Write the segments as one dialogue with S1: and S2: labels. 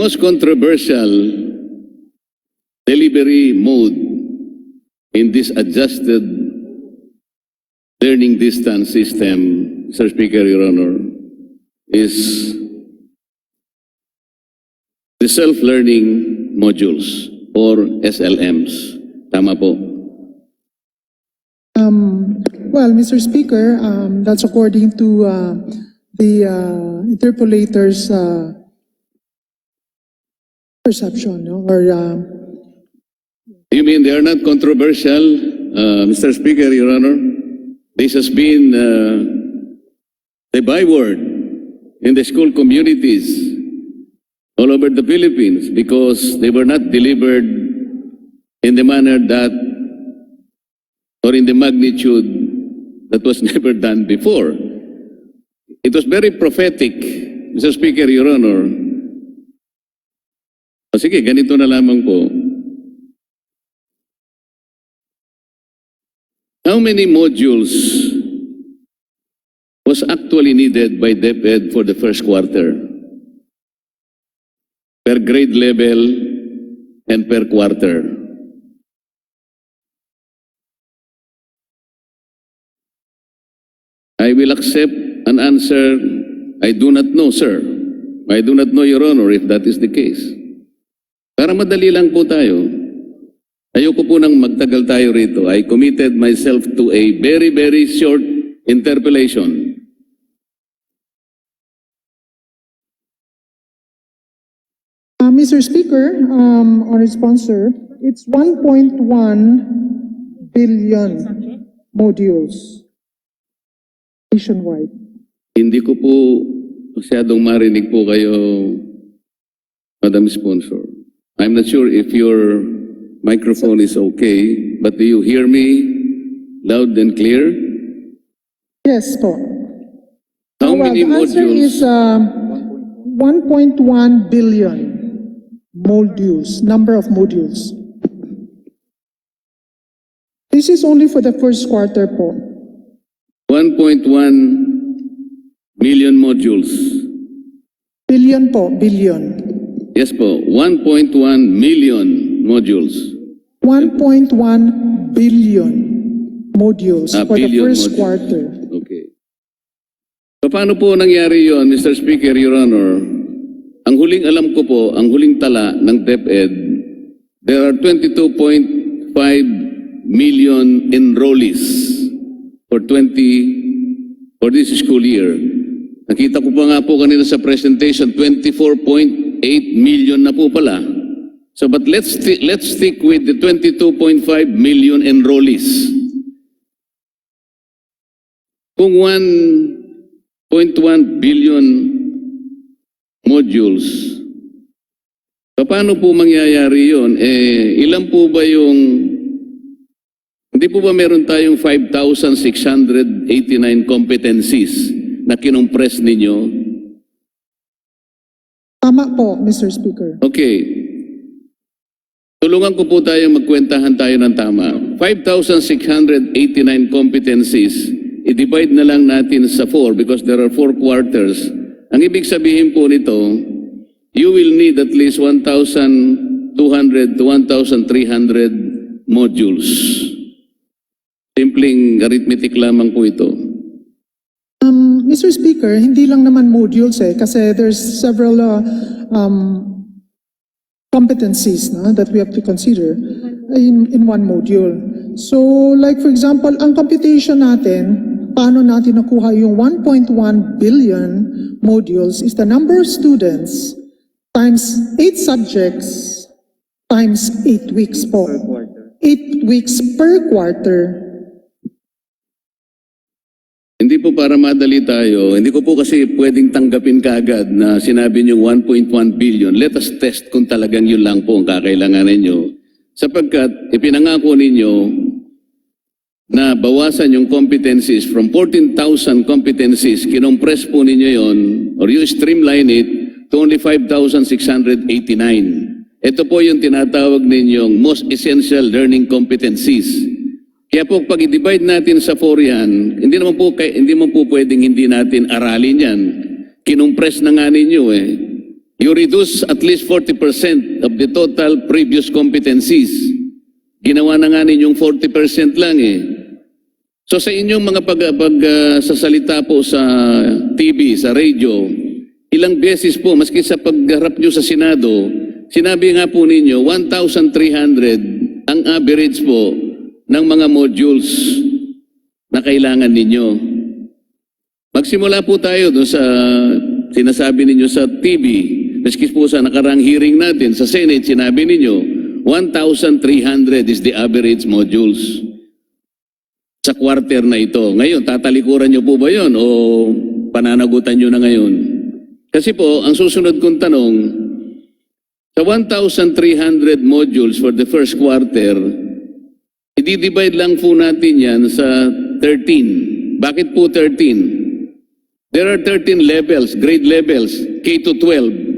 S1: most controversial delivery mode in this adjusted learning distance system, Mr. Speaker, Your Honor, is the self-learning modules or SLMs. Tama po.
S2: Well, Mr. Speaker, that's according to the interpolator's perception, no? Or
S1: You mean they are not controversial, Mr. Speaker, Your Honor? This has been the byword in the school communities all over the Philippines because they were not delivered in the manner that, or in the magnitude that was never done before. It was very prophetic, Mr. Speaker, Your Honor. O sige, ganito na lamang po. How many modules was actually needed by DepEd for the first quarter? Per grade level and per quarter. I will accept an answer. I do not know, sir. I do not know, Your Honor, if that is the case. Para madali lang po tayo. Ayoko po nang magtagal tayo rito. I committed myself to a very, very short interpellation.
S2: Mr. Speaker, our sponsor, it's 1.1 billion modules nationwide.
S1: Hindi ko po masyadong marinig po kayo, Madam Sponsor. I'm not sure if your microphone is okay, but do you hear me loud and clear?
S2: Yes, po.
S1: How many
S2: the answer
S1: modules?
S2: is 1.1 billion modules, number of modules. This is only for the first quarter po.
S1: 1.1 million modules.
S2: Billion po, billion.
S1: Yes po, 1.1 million modules.
S2: 1.1 billion modules for the
S1: billion
S2: first
S1: modules.
S2: quarter.
S1: Okay. So paano po nangyari yon, Mr. Speaker, Your Honor? Ang huling alam ko po, ang huling tala ng DepEd, there are 22.5 million enrollees for this school year. Nakita ko pa nga po kanina sa presentation, 24.8 million na po pala. So but let's stick with the 22.5 million enrollees. Kung 1.1 billion modules, paano po mangyayari yun? Ilan po ba yung, hindi po ba meron tayong 5,689 competencies na kinompress ninyo?
S2: Tama po, Mr. Speaker.
S1: Okay. Tulungan ko po tayo, magkwentahan tayo ng tama. 5,689 competencies, i-divide na lang natin sa 4 because there are 4 quarters. Ang ibig sabihin po nito, you will need at least 1,200 to 1,300 modules. Simpleng arithmetic lamang po ito.
S2: Mr. Speaker, hindi lang naman modules kasi there's several competencies that we have to consider in one module. So like for example, ang computation natin, paano natin nakuha yung 1.1 billion modules is the number of students times 8 subjects times 8 weeks po. 8 weeks per quarter.
S1: Hindi po para madali tayo, hindi ko po kasi pwedeng tanggapin kaagad na sinabi niyo 1.1 billion. Let us test kung talagang yun lang po ang kakailangan ninyo. Sapagkat ipinangako ninyo na bawasan yung competencies from 14,000 competencies, kinompress po ninyo yon or you streamline it to only 5,689. Ito po yung tinatawag ninyong most essential learning competencies. Kaya po pag i-divide natin sa 4 yan, hindi naman po pwedeng hindi natin aralin yan. Kinompress na nga ninyo You reduce at least 40% of the total previous competencies. Ginawa na nga ninyong 40% lang eh. So sa inyong mga sasalita po sa TV, sa radio, ilang beses po, maski sa pagharap nyo sa Senado, sinabi nga po ninyo, 1,300 ang average po ng mga modules na kailangan ninyo. Magsimula po tayo doon sa sinasabi ninyo sa TV, maski po sa nakarang hearing natin sa Senate, sinabi ninyo, 1,300 is the average modules sa quarter na ito. Ngayon, tatalikuran nyo po ba yun o pananagutan nyo na ngayon? Kasi po, ang susunod kong tanong, sa 1,300 modules for the first quarter, i-divide lang po natin yan sa 13. Bakit po 13? There are 13 levels, grade levels, K to 12.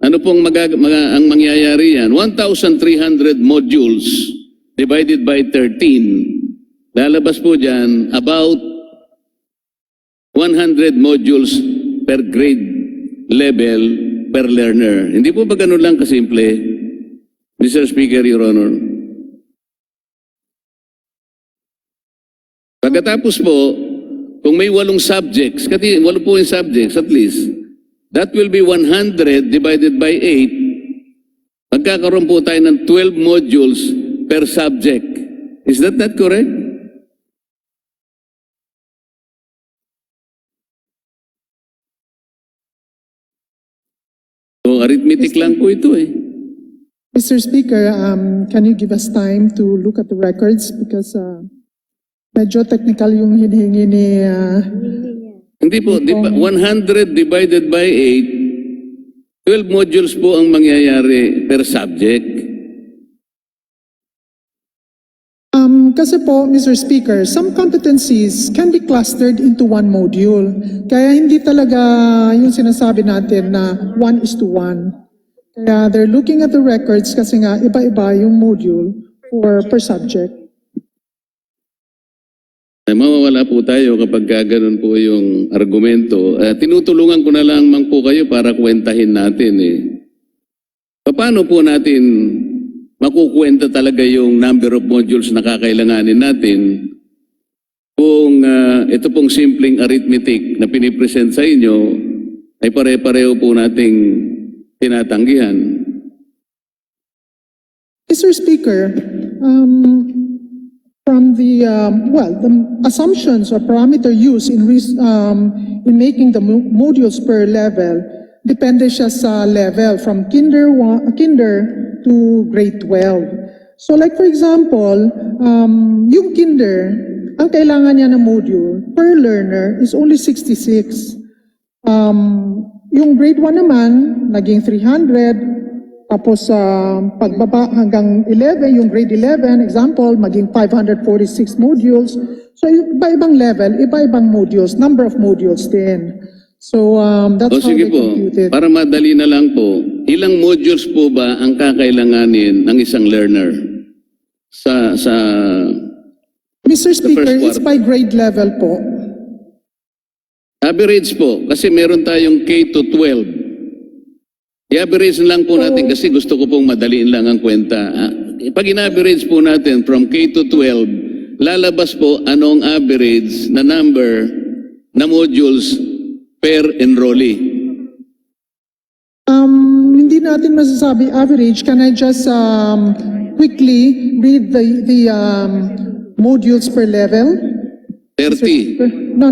S1: Ano pong ang mangyayari yan? 1,300 modules divided by 13. Lalabas po dyan about 100 modules per grade level per learner. Hindi po ba ganun lang kasimple, Mr. Speaker, Your Honor? Pagkatapos po, kung may 8 subjects, kasi 8 po yung subjects at least, that will be 100 divided by 8. Magkakaroon po tayo ng 12 modules per subject. Is that correct? So, arithmetic lang po ito eh.
S2: Mr. Speaker, can you give us time to look at the records because medyo technical yung hinihingi ni...
S1: Hindi po, 100 divided by 8, 12 modules po ang mangyayari per subject.
S2: Kasi po, Mr. Speaker, some competencies can be clustered into one module. Kaya hindi talaga yung sinasabi natin na 1:1. Kaya they're looking at the records kasi nga iba-iba yung module per subject.
S1: Mawawala po tayo kapag gano'n po yung argumento. Tinutulungan ko na lang po kayo para kwentahin natin eh. Paano po natin makukwenta talaga yung number of modules na kakailanganin natin kung ito pong simpleng arithmetic na pinipresent sa inyo ay pare-pareho po nating tinatanggihan?
S2: Mr. Speaker, from the assumptions or parameter used in making the modules per level, depende siya sa level from kinder to grade 12. So like for example, yung kinder, ang kailangan niya na module per learner is only 66. Yung grade 1 naman, naging 300. Tapos pagbaba hanggang 11, yung grade 11, example, maging 546 modules. So iba-ibang level, iba-ibang modules, number of modules din. So that's how
S1: sige
S2: they
S1: po,
S2: compute it.
S1: para madali na lang po, ilang modules po ba ang kakailanganin ng isang learner sa
S2: Mr. Speaker,
S1: first
S2: it's by grade level po.
S1: average po? Kasi meron tayong K to 12. I-average lang po natin kasi gusto ko pong madaliin lang ang kwenta. Pag in-average po natin from K to 12, lalabas po anong average na number na modules per enrollee.
S2: Hindi natin masasabi average. Can I just quickly read the modules per level?
S1: 30.
S2: No.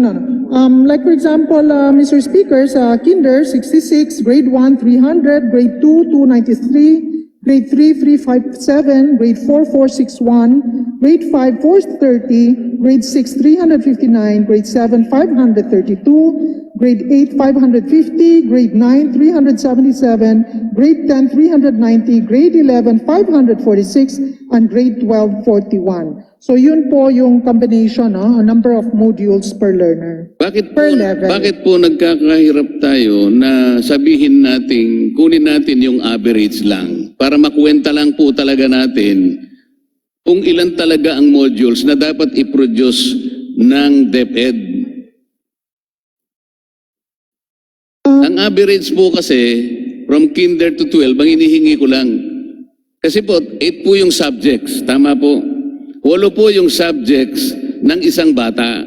S2: Like for example, Mr. Speaker, sa kinder, 66, grade 1, 300, grade 2, 293, grade 3, 357, grade 4, 461, grade 5, 430, grade 6, 359, grade 7, 532, grade 8, 550, grade 9, 377, grade 10, 390, grade 11, 546, and grade 12, 41. So yun po yung combination, a number of modules per learner.
S1: Bakit
S2: per level.
S1: Bakit po nagkakahirap tayo na sabihin natin, kunin natin yung average lang para makuwenta lang po talaga natin kung ilan talaga ang modules na dapat i-produce ng DepEd. Ang average po kasi from kinder to 12, ang inihingi ko lang. Kasi po, 8 po yung subjects, tama po. 8 po yung subjects ng isang bata.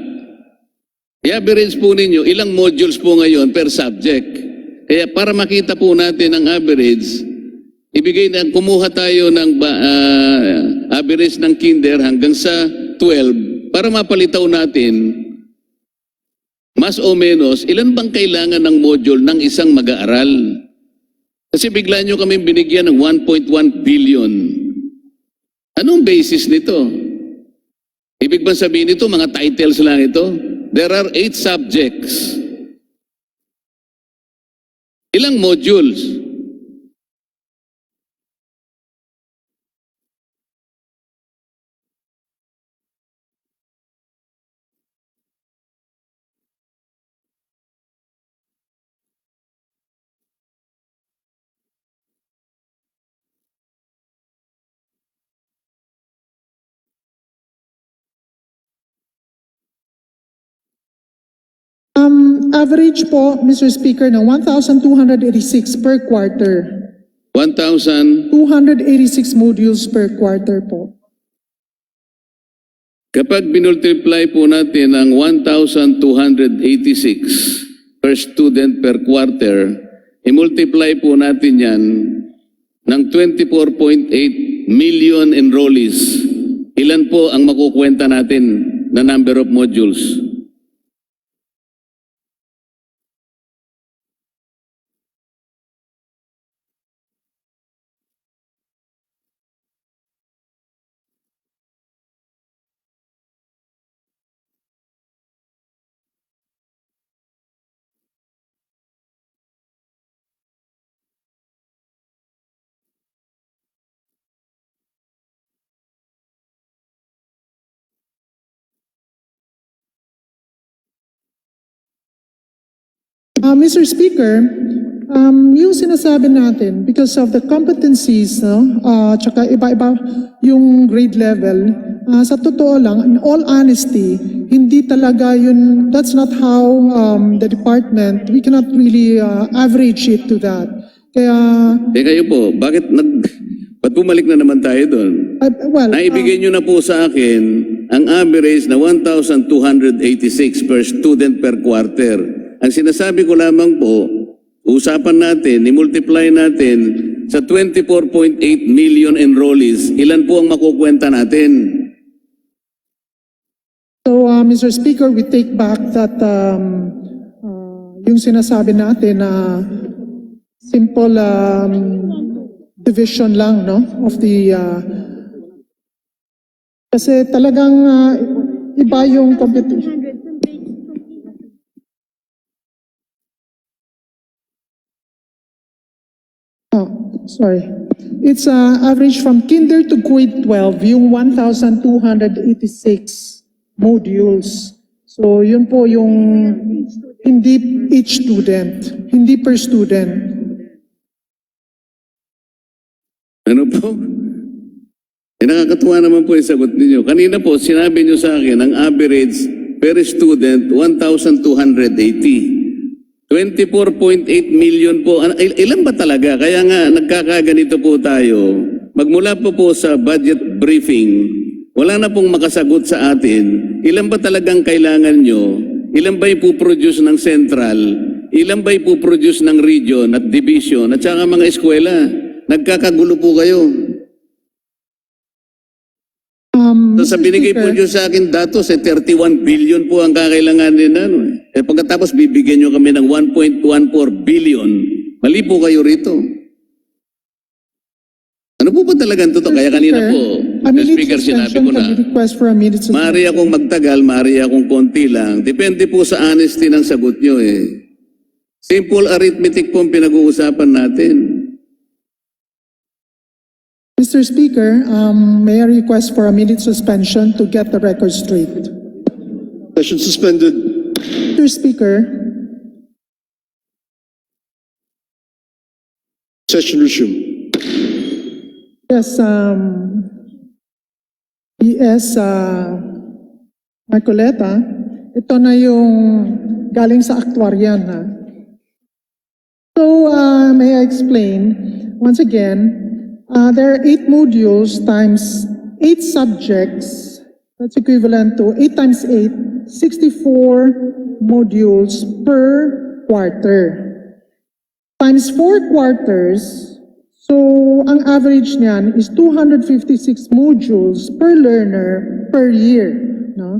S1: I-average po ninyo, ilang modules po ngayon per subject. Kaya para makita po natin ang average, kumuha tayo ng average ng kinder hanggang sa 12 para mapalitaw natin mas o menos ilan bang kailangan ng module ng isang mag-aaral. Kasi bigla nyo kami binigyan ng 1.1 billion. Anong basis nito? Ibig bang sabihin nito, mga titles lang ito? There are 8 subjects. Ilang modules?
S2: Average po, Mr. Speaker, ng 1,286 per quarter.
S1: 1,000.
S2: 286 modules per quarter po.
S1: Kapag binultiply po natin ang 1,286 per student per quarter, i-multiply po natin yan ng 24.8 million enrollees. Ilan po ang makukwenta natin na number of modules?
S2: Mr. Speaker, yung sinasabi natin, because of the competencies, no, tsaka iba-iba yung grade level, sa totoo lang, in all honesty, hindi talaga yun, that's not how the department, we cannot really average it to that. Kaya,
S1: Kayo po, ba't bumalik na naman tayo doon? Naibigay nyo na po sa akin ang average na 1,286 per student per quarter. Ang sinasabi ko lamang po, usapan natin, i-multiply natin sa 24.8 million enrollees, ilan po ang makukwenta natin?
S2: So, Mr. Speaker, we take back that yung sinasabi natin na simple division lang, no, of the kasi talagang iba yung competition. Sorry. It's average from kinder to grade 12, yung 1,286 modules. So, yun po yung hindi each student, hindi per student.
S1: Ano po? Nakakatuwa naman po yung sagot ninyo. Kanina po, sinabi nyo sa akin, ang average per student, 1,280. 24.8 million po. Ilan ba talaga? Kaya nga, nagkakaganito po tayo. Magmula po sa budget briefing, wala na pong makasagot sa atin. Ilan ba talagang kailangan nyo? Ilan ba ipuproduce ng central? Ilan ba ipuproduce ng region at division? At saka mga eskwela? Nagkakagulo po kayo. So, sa binigay po nyo sa akin datos, 31 billion po ang kakailanganin na. Pagkatapos bibigyan nyo kami ng 1.14 billion. Mali po kayo rito. Ano po ba talagang totoo? Kaya kanina po, Mr. Speaker, sinabi ko na, maaari akong magtagal, maaari akong konti lang. Depende po sa honesty ng sagot nyo eh. Simple arithmetic po ang pinag-uusapan natin.
S2: Mr. Speaker, may I request for a minute suspension to get the record straight?
S3: Session suspended.
S2: Mr. Speaker,
S3: Session resumed.
S2: yes, PS Marcoleta, ito na yung galing sa aktuaryan. So, may I explain? Once again, there are 8 modules times 8 subjects. That's equivalent to 8 times 8, 64 modules per quarter. Times 4 quarters, so ang average niyan is 256 modules per learner per year, no?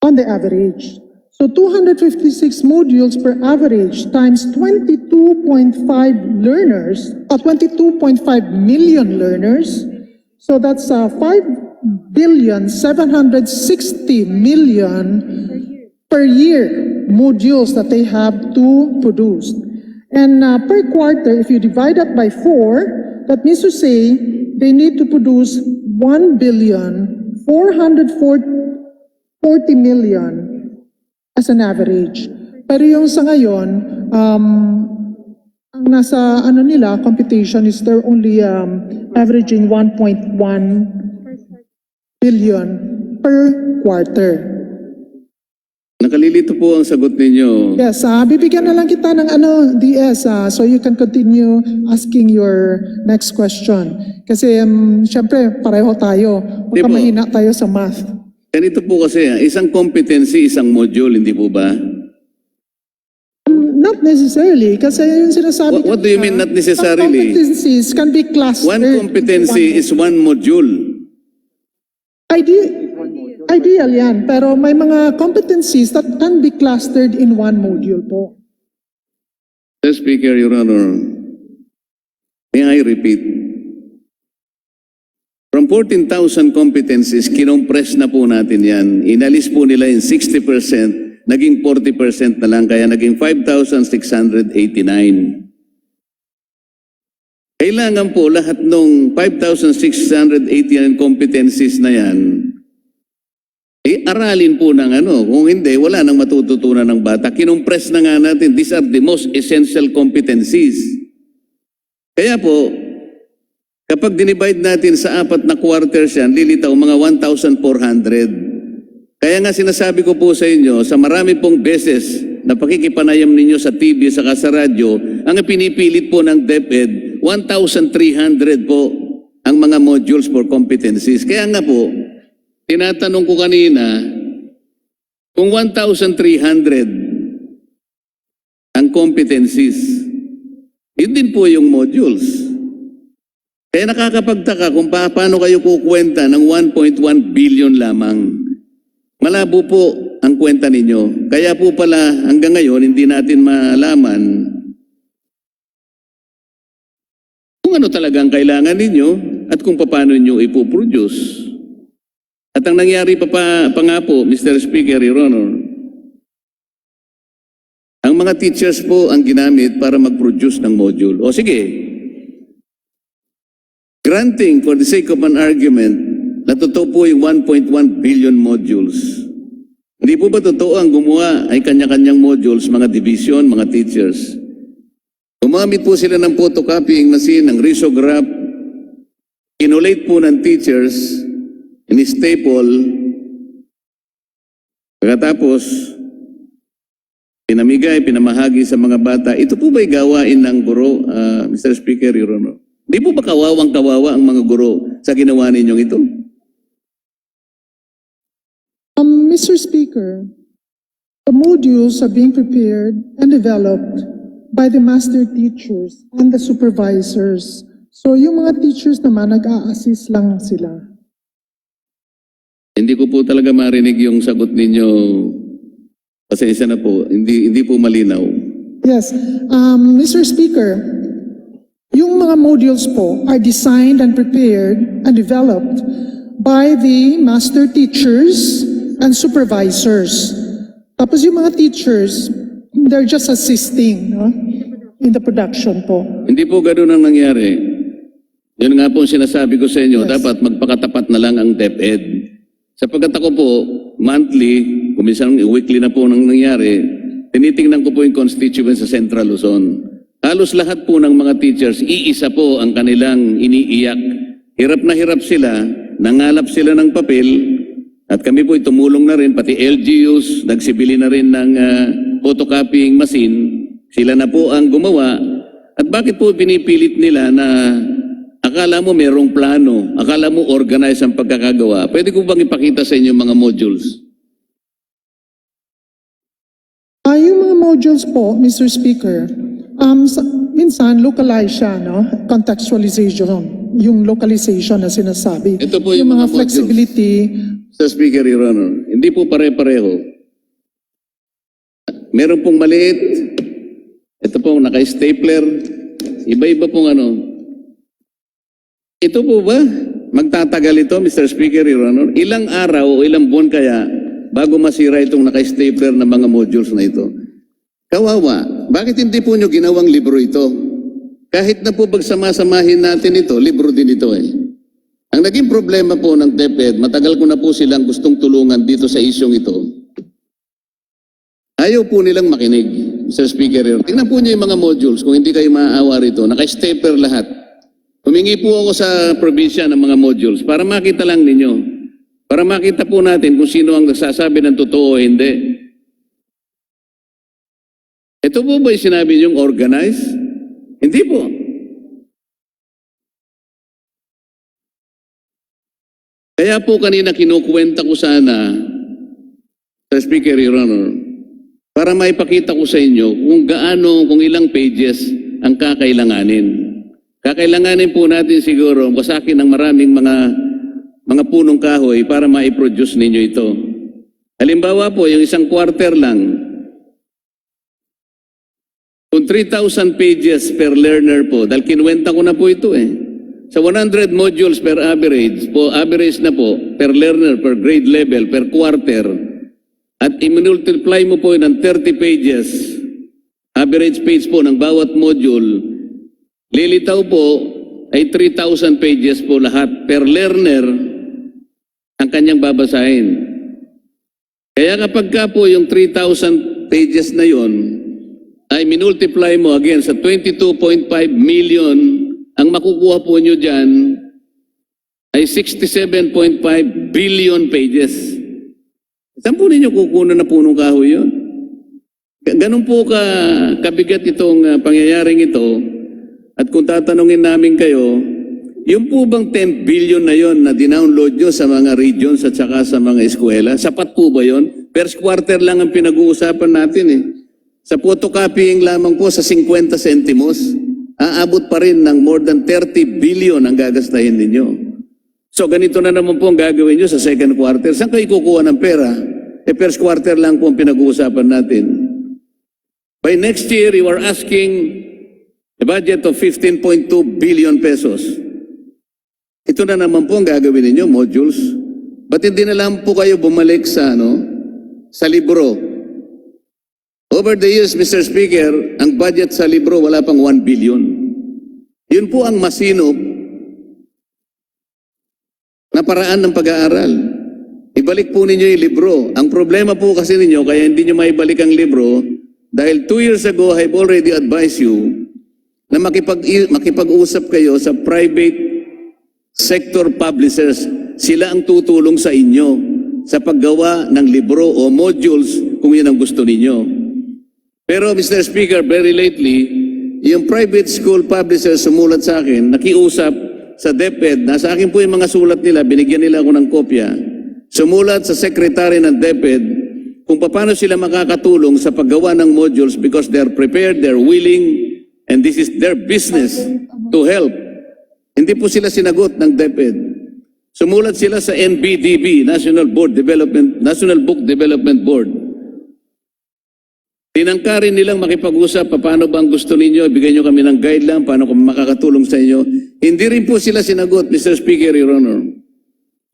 S2: On the average. So 256 modules per average times 22.5 learners, 22.5 million learners. So that's 5,760,000,000 per year modules that they have to produce. And per quarter, if you divide that by 4, that means to say they need to produce 1,440,000,000 as an average. Pero yung sa ngayon, ang nasa nila, computation is they're only averaging 1.1 billion per quarter.
S1: Nakalilito po ang sagot ninyo.
S2: Yes, bibigyan na lang kita ng DS, so you can continue asking your next question. Kasi syempre, pareho tayo. Baka
S1: Di po.
S2: mahina tayo sa math.
S1: Ganito po kasi, isang competency, isang module, hindi po ba?
S2: Not necessarily, kasi yung sinasabi
S1: What do you mean not necessarily?
S2: Some competencies can be clustered.
S1: One competency is one module.
S2: Ideal yan, pero may mga competencies that can be clustered in one module po.
S1: Mr. Speaker, Your Honor, may I repeat? From 14,000 competencies, kinompress na po natin yan. Inalis po nila in 60%, naging 40% na lang, kaya naging 5,689. Kailangan po lahat ng 5,689 competencies na yan, aralin po ng kung hindi, wala nang matututunan ng bata. Kinompress na nga natin, these are the most essential competencies. Kaya po, kapag dinivide natin sa 4 na quarters yan, lilitaw mga 1,400. Kaya nga sinasabi ko po sa inyo, sa marami pong beses na pakikipanayam ninyo sa TV, saka sa radyo, ang pinipilit po ng DepEd, 1,300 po ang mga modules for competencies. Kaya nga po, tinatanong ko kanina, kung 1,300 ang competencies, yun din po yung modules. Kaya nakakapagtaka kung paano kayo kukwenta ng 1.1 billion lamang. Malabo po ang kwenta ninyo. Kaya po pala hanggang ngayon hindi natin malaman kung ano talagang kailangan ninyo at kung paano nyo ipoproduce. At ang nangyari pa nga po, Mr. Speaker, Your Honor, ang mga teachers po ang ginamit para mag-produce ng module. O sige, granting for the sake of an argument na totoo po yung 1.1 billion modules. Hindi po ba totoo ang gumawa ay kanya-kanyang modules, mga division, mga teachers? Gumamit po sila ng photocopying machine, ng risograph, kinulate po ng teachers, in-staple, pagkatapos, pinamigay, pinamahagi sa mga bata. Ito po ba'y gawain ng guro, Mr. Speaker, Your Honor? Di po ba kawawang-kawawa ang mga guro sa ginawa ninyong ito?
S2: Mr. Speaker, the modules are being prepared and developed by the master teachers and the supervisors. So yung mga teachers naman, nag-a-assist lang sila.
S1: Hindi ko po talaga marinig yung sagot ninyo. Pasensya na po, hindi po malinaw.
S2: Yes, Mr. Speaker, yung mga modules po are designed and prepared and developed by the master teachers and supervisors. Tapos yung mga teachers, they're just assisting, no, in the production po.
S1: Hindi po ganoon ang nangyari. Yun nga po sinasabi ko sa inyo, dapat magpakatapat na lang ang DepEd. Sapagkat ako po, monthly, kuminsan weekly na po nang nangyari, tinitingnan ko po yung constituents sa Central Luzon. Halos lahat po ng mga teachers, iisa po ang kanilang iniiyak. Hirap na hirap sila, nangalap sila ng papel, at kami po tumulong na rin, pati LGUs, nagsibili na rin ng photocopying machine. Sila na po ang gumawa. At bakit po pinipilit nila na akala mo merong plano, akala mo organize ang pagkakagawa? Pwede ko bang ipakita sa inyo mga modules?
S2: Yung mga modules po, Mr. Speaker, minsan localize siya, no? Contextualization, yung localization na sinasabi.
S1: Ito po
S2: yung
S1: yung
S2: mga
S1: mga
S2: flexibility.
S1: Mr. Speaker, Your Honor, hindi po pare-pareho. Meron pong maliit, ito pong naka-stapler, iba-iba pong ano. Ito po ba? Magtatagal ito, Mr. Speaker, Your Honor? Ilang araw o ilang buwan kaya bago masira itong naka-stapler na mga modules na ito? Kawawa, bakit hindi po nyo ginawang libro ito? Kahit na po pagsama-samahin natin ito, libro din ito eh. Ang naging problema po ng DepEd, matagal ko na po silang gustong tulungan dito sa isyong ito. Ayaw po nilang makinig, Mr. Speaker. Tingnan po niyo yung mga modules, kung hindi kayo maaawa rito, naka-stapler lahat. Humingi po ako sa probinsya ng mga modules para makita lang ninyo. Para makita po natin kung sino ang nagsasabi ng totoo o hindi. Ito po ba yung sinabi niyong organize? Hindi po. Kaya po kanina kinukwenta ko sana, Mr. Speaker, Your Honor, para maipakita ko sa inyo kung gaano, kung ilang pages ang kakailanganin. Kakailanganin po natin siguro basakin ng maraming mga punong kahoy para maiproduce ninyo ito. Halimbawa po, yung isang quarter lang, kung 3,000 pages per learner po, dahil kinuwenta ko na po ito eh. Sa 100 modules per average na po, per learner, per grade level, per quarter, at i-multiply mo po ng 30 pages, average page po ng bawat module, lilitaw po ay 3,000 pages po lahat per learner ang kanyang babasahin. Kaya kapag ka po yung 3,000 pages na yon ay minultiply mo again sa 22.5 million, ang makukuha po nyo dyan ay 67.5 billion pages. Saan po ninyo kukunan na punong kahoy yun? Ganun po kabigat itong pangyayaring ito. At kung tatanungin namin kayo, yung po bang 10 billion na yon na dinownload nyo sa mga regions at saka sa mga eskwela, sapat po ba yon? First quarter lang ang pinag-uusapan natin eh. Sa photocopying lamang po sa 50 centimos, aabot pa rin ng more than 30 billion ang gagastahin ninyo. So ganito na naman po ang gagawin nyo sa second quarter. Saan kayo kukuha ng pera? First quarter lang po ang pinag-uusapan natin. By next year, you are asking a budget of 15.2 billion pesos. Ito na naman po ang gagawin ninyo, modules. Ba't hindi na lang po kayo bumalik sa libro? Over the years, Mr. Speaker, ang budget sa libro wala pang 1 billion. Yun po ang masinop na paraan ng pag-aaral. Ibalik po ninyo yung libro. Ang problema po kasi ninyo, kaya hindi nyo maibalik ang libro, dahil 2 years ago, I've already advised you na makipag-usap kayo sa private sector publishers. Sila ang tutulong sa inyo sa paggawa ng libro o modules kung yun ang gusto ninyo. Pero Mr. Speaker, very lately, yung private school publishers sumulat sa akin, nakiusap sa DepEd, nasa akin po yung mga sulat nila, binigyan nila ako ng kopya, sumulat sa secretary ng DepEd kung paano sila makakatulong sa paggawa ng modules because they're prepared, they're willing, and this is their business to help. Hindi po sila sinagot ng DepEd. Sumulat sila sa NBDB, National Book Development Board. Tinangkarin nilang makipag-usap, paano ba ang gusto ninyo, ibigay nyo kami ng guideline, paano kami makakatulong sa inyo. Hindi rin po sila sinagot, Mr. Speaker, Your Honor.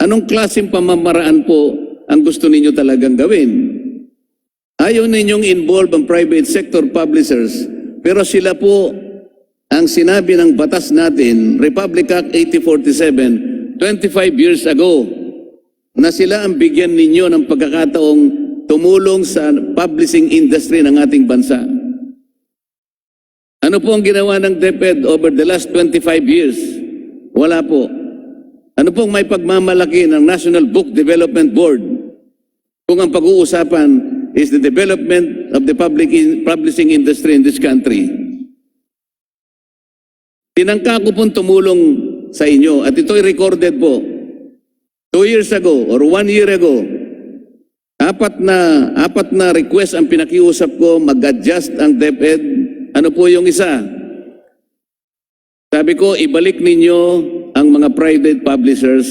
S1: Anong klaseng pamamaraan po ang gusto ninyo talagang gawin? Ayaw ninyong involve ang private sector publishers, pero sila po ang sinabi ng batas natin, Republic Act 8047, 25 years ago, na sila ang bigyan ninyo ng pagkakataong tumulong sa publishing industry ng ating bansa. Ano po ang ginawa ng DepEd over the last 25 years? Wala po. Ano pong may pagmamalaki ng National Book Development Board kung ang pag-uusapan is the development of the publishing industry in this country? tinangka ko pong tumulong sa inyo at ito'y recorded po. 2 years ago or 1 year ago, apat na request ang pinakiusap ko, mag-adjust ang DepEd. Ano po yung isa? Sabi ko, ibalik ninyo ang mga private publishers.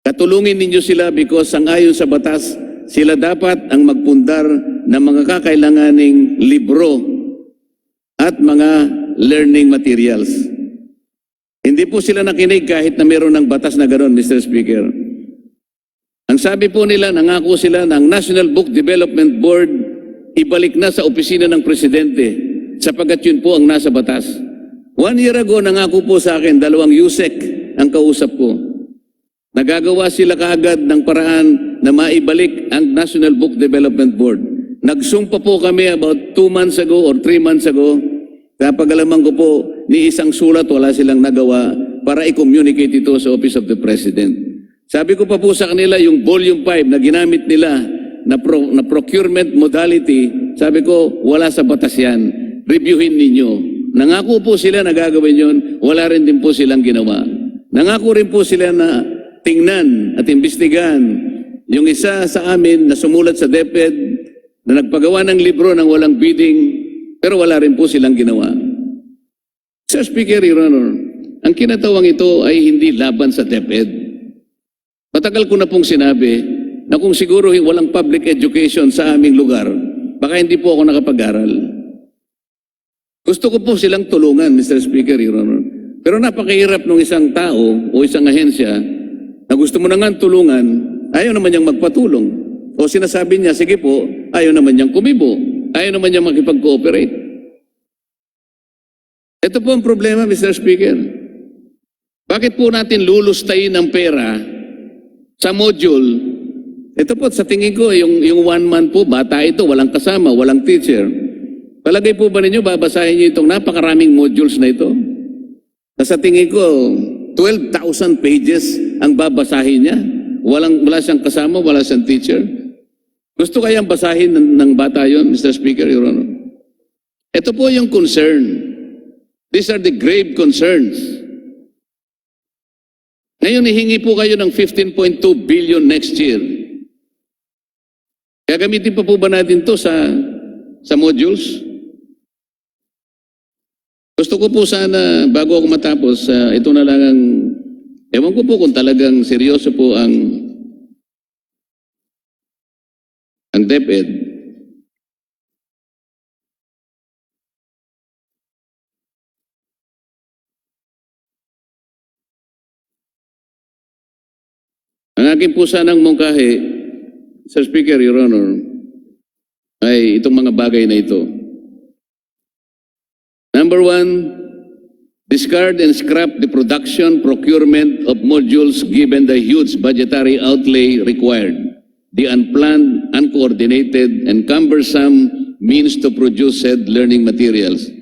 S1: Katulungin ninyo sila because sangayon sa batas, sila dapat ang magpundar ng mga kakailanganing libro at mga learning materials. Hindi po sila nakinig kahit na meron ng batas na gano'n, Mr. Speaker. Ang sabi po nila, nangako sila ng National Book Development Board, ibalik na sa opisina ng Presidente sapagkat yun po ang nasa batas. 1 year ago, nangako po sa akin, 2 USEC ang kausap ko. Nagagawa sila kaagad ng paraan na maibalik ang National Book Development Board. Nagsumpa po kami about 2 months ago or 3 months ago. Napagalaman ko po, ni isang sulat wala silang nagawa para i-communicate ito sa Office of the President. Sabi ko pa po sa kanila, yung Volume 5 na ginamit nila na procurement modality, sabi ko, wala sa batas yan. Reviewin ninyo. Nangako po sila na gagawin yun, wala rin din po silang ginawa. Nangako rin po sila na tingnan at imbestigahan yung isa sa amin na sumulat sa DepEd na nagpagawa ng libro ng walang bidding, pero wala rin po silang ginawa. Sir Speaker, Your Honor, ang kinatawang ito ay hindi laban sa DepEd. Matagal ko na pong sinabi na kung siguro walang public education sa aming lugar, baka hindi po ako nakapag-aral. Gusto ko po silang tulungan, Mr. Speaker, Your Honor. Pero napakahirap ng isang tao o isang ahensya na gusto mo na nga tulungan, ayaw naman niyang magpatulong. O sinasabi niya, sige po, ayaw naman niyang kumibo, ayaw naman niyang makipag-cooperate. Ito po ang problema, Mr. Speaker. Bakit po natin lulustayin ang pera sa module? Ito po, sa tingin ko, yung 1 month po, bata ito, walang kasama, walang teacher. Palagay po ba ninyo, babasahin niyo itong napakaraming modules na ito? Sa tingin ko, 12,000 pages ang babasahin niya. Wala siyang kasama, wala siyang teacher. Gusto kayang basahin ng bata yon, Mr. Speaker, Your Honor? Ito po yung concern. These are the grave concerns. Ngayon, hihingi po kayo ng 15.2 billion next year. Gagamitin pa po ba natin to sa modules? Gusto ko po sana, bago ako matapos, ito na lang ang, ewan ko po kung talagang seryoso po ang DepEd. Ang akin po sanang mungkahi, Sir Speaker, Your Honor, ay itong mga bagay na ito. Number 1, discard and scrap the production, procurement of modules given the huge budgetary outlay required, the unplanned, uncoordinated, and cumbersome means to produce said learning materials.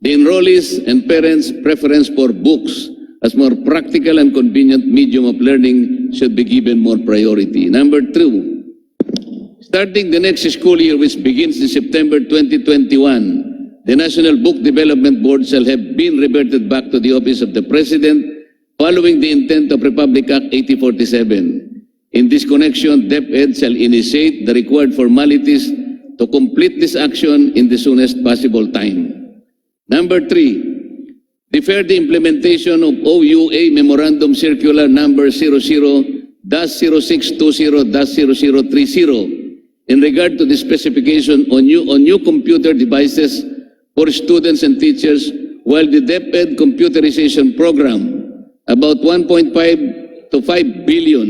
S1: The enrollees and parents' preference for books as more practical and convenient medium of learning should be given more priority. Number 2, starting the next school year, which begins in September 2021, the National Book Development Board shall have been reverted back to the Office of the President following the intent of Republic Act 8047. In this connection, DepEd shall initiate the required formalities to complete this action in the soonest possible time. Number 3, defer the implementation of OUA Memorandum Circular Number 00-0620-0030 in regard to the specification on new computer devices for students and teachers, while the DepEd computerization program, about 1.5 to 5 billion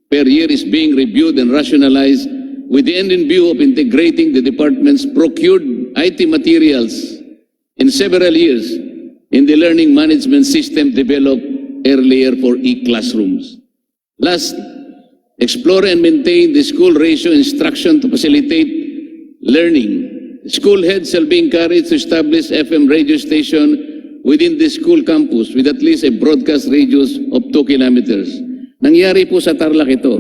S1: per year, is being reviewed and rationalized with the end in view of integrating the department's procured IT materials in several years in the learning management system developed earlier for e-classrooms. Last, explore and maintain the school ratio instruction to facilitate learning. School heads shall be encouraged to establish FM radio station within the school campus with at least a broadcast radius of 2 kilometers. Nangyari po sa Tarlac ito.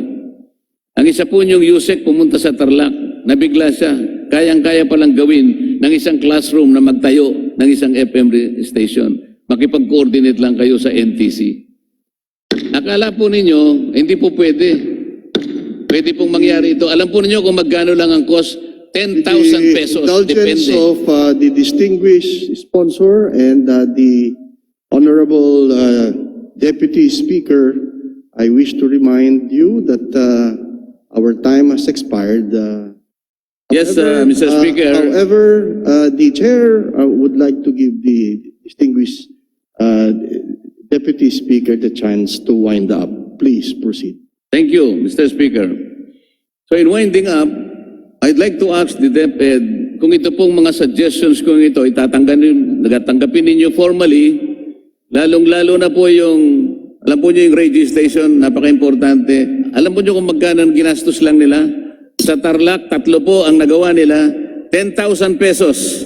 S1: Ang isa po niyong USEC pumunta sa Tarlac, nabigla siya, kayang-kaya palang gawin ng isang classroom na magtayo ng isang FM station. Makipag-coordinate lang kayo sa NTC. Akala po ninyo, hindi po pwede. Pwede pong mangyari ito. Alam po ninyo kung magkano lang ang cost? 10,000 pesos.
S3: Indulgence
S1: Depende.
S3: of the distinguished sponsor and the Honorable Deputy Speaker, I wish to remind you that our time has expired.
S1: Yes,
S3: However,
S1: Mr. Speaker.
S3: However, the chair would like to give the distinguished Deputy Speaker the chance to wind up. Please proceed.
S1: Thank you, Mr. Speaker. So in winding up, I'd like to ask the DepEd kung ito pong mga suggestions kung ito nagatanggapin ninyo formally, lalong-lalo na po yung, alam po nyo yung registration, napaka-importante. Alam po nyo kung magkano ang ginastos lang nila? Sa Tarlac, 3 po ang nagawa nila, 10,000 pesos.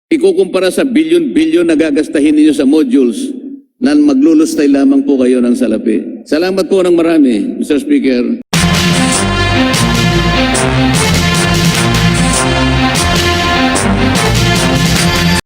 S1: Ikukumpara sa bilyon-bilyon na gagastahin ninyo sa modules na maglulustay lamang po kayo ng salapi. Salamat po ng marami, Mr. Speaker.